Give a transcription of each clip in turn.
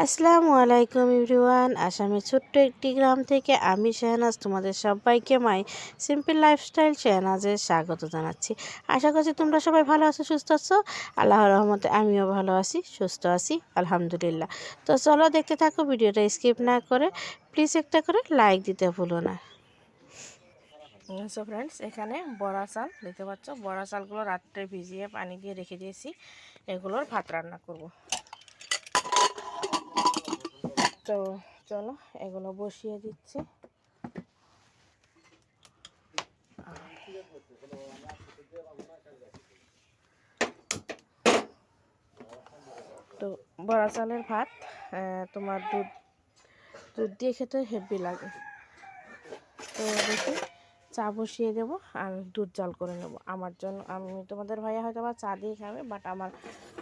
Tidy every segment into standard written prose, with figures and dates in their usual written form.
আসসালামু আলাইকুম এভরিওয়ান। আসামের ছোট্ট একটি গ্রাম থেকে আমি শাহনাজ তোমাদের সবাইকে মাই সিম্পল লাইফস্টাইল শাহনাজে স্বাগত জানাচ্ছি। আশা করছি তোমরা সবাই ভালো আছো, সুস্থ আছো। আল্লাহর রহমতে আমিও ভালো আছি, সুস্থ আছি, আলহামদুলিল্লাহ। তো চলো দেখতে থাকো, ভিডিওটা স্কিপ না করে প্লিজ একটা করে লাইক দিতে ভুলো না। সো ফ্রেন্ডস, এখানে বড়া চাল দেখতে পাচ্ছ। বড়া চালগুলো রাত্রে ভিজিয়ে পানি দিয়ে রেখে দিয়েছি, এগুলোর ভাত রান্না করব। তো চলো এগুলো বসিয়ে দিচ্ছি। তো বড়া চালের ভাত তোমার দুধ দুধ দিয়ে খেতে হেভি লাগে। তো দেখি চা বসিয়ে দেবো আর দুধ জাল করে নেব আমার জন্য। আমি তোমাদের ভাইয়া হয়তো বা চা দিয়ে খাবে, বাট আমার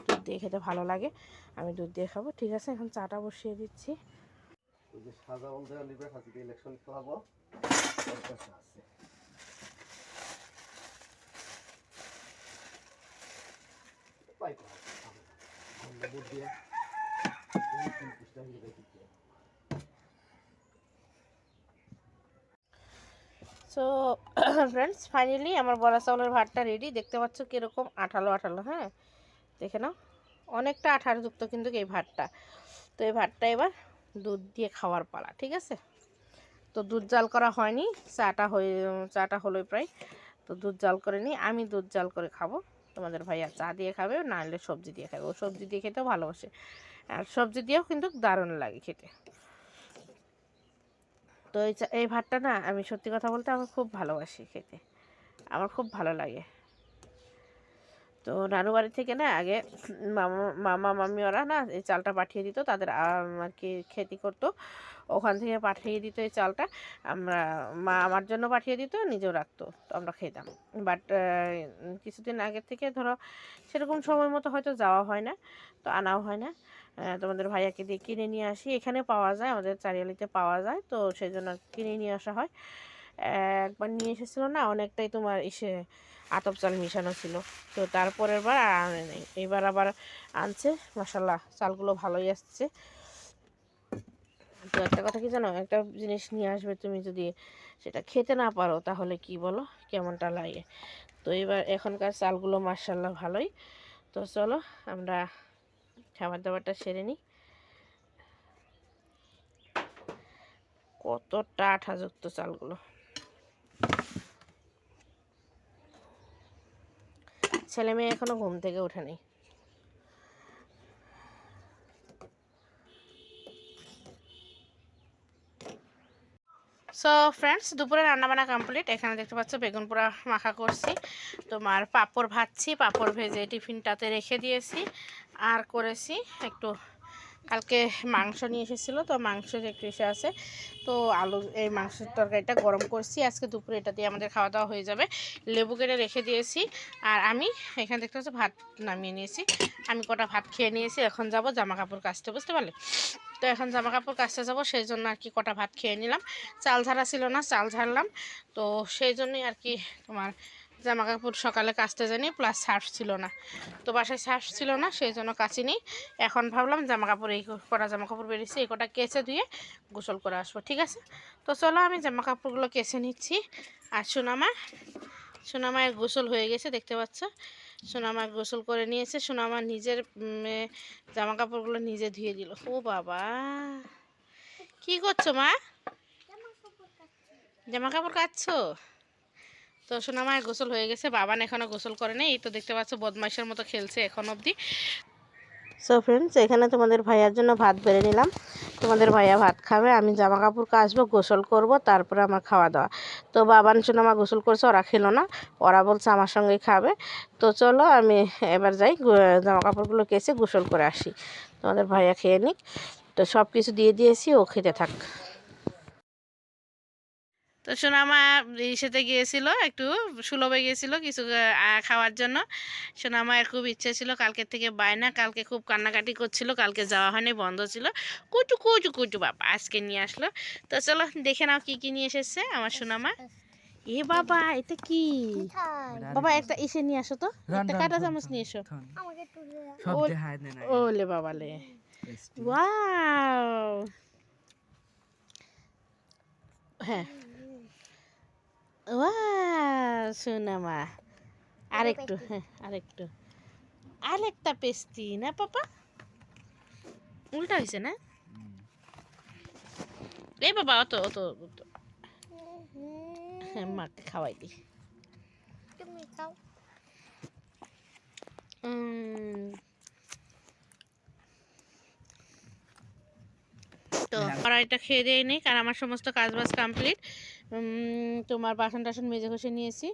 দুধ দিয়ে খেতে ভালো লাগে, আমি দুধ দিয়ে খাবো। ঠিক আছে, এখন চাটা বসিয়ে দিচ্ছি। সো ফ্রেন্ডস, ফাইনালি আমার বড়া চাউলের ভাতটা রেডি। দেখতে পাচ্ছ কীরকম আঠালো আঠালো। হ্যাঁ, দেখে নাও, অনেকটা আঠারযুক্ত কিন্তু এই ভাতটা। তো এই ভাতটা এবার দুধ দিয়ে খাওয়ার পালা। ঠিক আছে, তো দুধ জাল করা হয়নি, চাটা হলোই প্রায়। তো দুধ জাল করে নিই, আমি দুধ জাল করে খাবো, তোমাদের ভাইয়া চা দিয়ে খাবে, না হলে সবজি দিয়ে খাবে। ও সবজি দিয়ে খেতেও ভালোবাসে, আর সবজি দিয়েও কিন্তু দারুণ লাগে খেতে। তো এই ভাতটা না, আমি সত্যি কথা বলতে আমার খুব ভালোবাসি খেতে, আমার খুব ভালো লাগে। তো নানু বাড়ি থেকে না আগে মামা মামি ওরা না এই চালটা পাঠিয়ে দিত, তাদের আর কি খেতি করতো, ওখান থেকে পাঠিয়ে দিত এই চালটা। মা আমার জন্য পাঠিয়ে দিত, নিজেও রাখতো, তো আমরা খেতাম। বাট কিছুদিন আগের থেকে ধরো সেরকম সময় মতো হয়তো যাওয়া হয় না, তো আনাও হয় না। তোমাদের ভাইয়াকে দিয়ে কিনে নিয়ে আসি, এখানে পাওয়া যায়, আমাদের চারিয়ালিতে পাওয়া যায়, তো সেই জন্য কিনে নিয়ে আসা হয়। একবার নিয়ে এসেছিলো না, অনেকটাই তোমার আতপ চাল মিশানো ছিল। তো তারপরের বার আর আনে নেই, এবার আবার আনছে। মাশাল্লাহ, চালগুলো ভালোই আসছে। তো একটা কথা কি জানো, একটা জিনিস নিয়ে আসবে, তুমি যদি সেটা খেতে না পারো তাহলে কি বলো, কেমনটা লাগে। তো এবার এখনকার চালগুলো মাশাল্লাহ ভালোই। তো চলো আমরা খাবার দাবারটা সেরে নিই। কতটা আঠাযুক্ত চালগুলো। ছেলে মেয়ে এখনো ঘুম থেকে ওঠেনি। সো ফ্রেন্ডস, দুপুরে রান্নাবান্না কমপ্লিট। এখানে দেখতে পাচ্ছ বেগুন পোড়া মাখা করছি, তোমার পাঁপড় ভাজছি, পাঁপড় ভেজে টিফিনটাতে রেখে দিয়েছি। আর করেছি একটু, কালকে মাংস নিয়ে এসেছিলো, তো মাংসের একটু এসে আছে, তো আলু এই মাংসের তরকারিটা গরম করছি। আজকে দুপুরে এটা দিয়ে আমাদের খাওয়া দাওয়া হয়ে যাবে। লেবু কেটে রেখে দিয়েছি। আর আমি এখানে দেখতে পাচ্ছি ভাত নামিয়ে নিয়েছি, আমি কটা ভাত খেয়ে নিয়েছি। এখন যাব জামা কাপড় কাচতে, বুঝতে পারলে। তো এখন জামা কাপড় কাচতে যাবো, সেই জন্য আর কি কটা ভাত খেয়ে নিলাম। চাল ঝাড়া ছিল না, চাল ঝাড়লাম। তো সেই জন্যই আর কি তোমার জামা কাপড় সকালে কাচতে জানি, প্লাস সার্ফ ছিল না, তো বাসায় সার্ফ ছিল না, সেই জন্য কাচিনি। এখন ভাবলাম জামা কাপড়, এই কটা জামা কাপড় বেরিয়েছে, এই কটা কেচে ধুয়ে গোসল করে আসবো। ঠিক আছে, তো চলো আমি জামা কাপড়গুলো কেচে নিচ্ছি। আর সোনামায়ের গোসল হয়ে গেছে, দেখতে পাচ্ছ। সোনামা গোসল করে নিয়েছে, সোনামা নিজের জামা কাপড়গুলো নিজে ধুয়ে দিল। ও বাবা, কি করছো মা? জামা কাপড় কাচ্ছো? তো সোনামায়ের গোসল হয়ে গেছে, বাবান এখনও গোসল করে নেই। এই তো দেখতে পাচ্ছ বদমাইশের মতো খেলছে এখন অবধি। সো ফ্রেন্ডস, এখানে তোমাদের ভাইয়ার জন্য ভাত বেড়ে নিলাম। তোমাদের ভাইয়া ভাত খাবে, আমি জামা কাপড় কাচবো, গোসল করব, তারপরে আমার খাওয়া দাওয়া। তো বাবান সোনামা গোসল করছে, ওরা খেলো না, ওরা বলছে আমার সঙ্গেই খাবে। তো চলো আমি এবার যাই, জামা কাপড়গুলো কেচে গোসল করে আসি, তোমাদের ভাইয়া খেয়ে নিক। তো সব কিছু দিয়ে দিয়েছি, ও খেতে থাক। তো সোনামা ইসেতে গিয়েছিল, একটু সুলভে গিয়েছিল কিছু খাওয়ার জন্য। সোনামায়ের খুব ইচ্ছে ছিল, কালকের থেকে বায়না, কালকে খুব কান্নাকাটি করছিল, কালকে যাওয়া হয়নি, বন্ধ ছিল। কুটু কুটু কুটু বাবা আজকে নিয়ে আসলো। তো চলো দেখে নাও কি কি নিয়ে এসেছে আমার সোনামা। এ বাবা, এটা কি বাবা? একটা ইসে নিয়ে আসো তো, একটা কাঁটা চামচ নিয়ে এসো। ওলে বাবা লে, ওয়াও, হ্যাঁ, ওয়াও সোনা মা, আরেকটু, হ্যাঁ আরেকটু, আরেকটা পেস্টি না পাপা, উল্টা হয়েছে না? এই বাবা অত অত অত, হ্যাঁ মাকে খাওয়াই দি। তুমি খাও। তো কড়াইটা খেয়ে দিয়ে নেই, কারণ আমার সমস্ত কাজ বাজ কমপ্লিট। তোমার বাসন টাসন মেজে ঘষে নিয়েছি।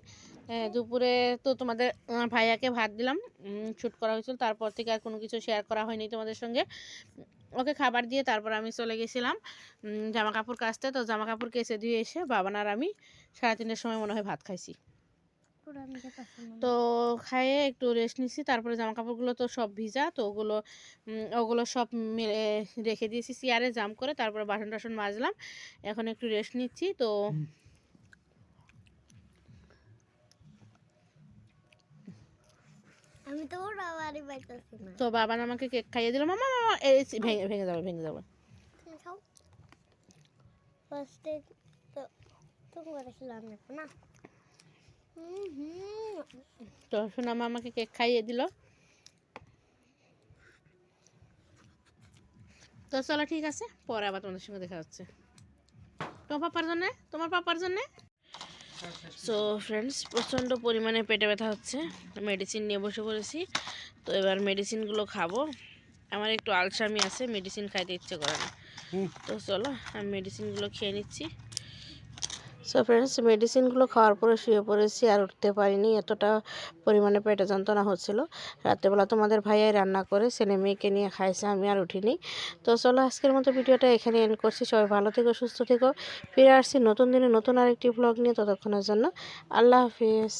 দুপুরে তো তোমাদের ভাইয়াকে ভাত দিলাম, শ্যুট করা হয়েছিল, তারপর থেকে আর কোনো কিছু শেয়ার করা হয়নি তোমাদের সঙ্গে। ওকে খাবার দিয়ে তারপর আমি চলে গেছিলাম জামা কাপড় কাচতে। তো জামা কাপড় কেচে দিয়ে এসে বাবান আর আমি 3:30-এর সময় মনে হয় ভাত খাইছি। তো খাইয়ে একটু রেস্ট নিচ্ছি, তারপরে জামা কাপড়গুলো তো সব ভিজা, তো ওগুলো সব রেখে দিয়েছি চেয়ারে জাম করে, তারপরে বাসন টাসন মাজলাম, এখন একটু রেস্ট নিচ্ছি। তো আমি তো ওর বাবারই পাইতেছি না। তো বাবা আমাকে কেক খাইয়ে দিল। মামা মামা ভেঙে ভেঙে যাবে, ভেঙে যাবে। তুমি খাও। ফার্স্টে তো তুমি করেছিলাম না। তো সোনা মা আমাকে কেক খাইয়ে দিল। তো চলো ঠিক আছে, পরে আবার তোমাদের সঙ্গে দেখা হচ্ছে। তোমার পাপার জন্যে। সো ফ্রেন্ডস, প্রচণ্ড পরিমাণে পেটে ব্যথা হচ্ছে, মেডিসিন নিয়ে বসে পড়েছি। তো এবার মেডিসিনগুলো খাবো। আমার একটু আলসামি আছে, মেডিসিন খাইতে ইচ্ছে করে না। তো চলো আমি মেডিসিনগুলো খেয়ে নিচ্ছি। সো ফ্রেন্ডস, মেডিসিনগুলো খাওয়ার পরে শুয়ে পড়েছি, আর উঠতে পারিনি, এতটা পরিমাণে পেটে যন্ত্রণা হচ্ছিল। রাত্রেবেলা তোমাদের ভাইয়াই রান্না করে ছেলে মেয়েকে নিয়ে খাইছে, আমি আর উঠিনি। তো চলো আজকের মতো ভিডিওটা এখানে এন্ড করছি। সবাই ভালো থেকো, সুস্থ থেকো। ফিরে আসছি নতুন দিনে নতুন আরেকটি ব্লগ নিয়ে। ততক্ষণের জন্য আল্লাহ হাফিজ।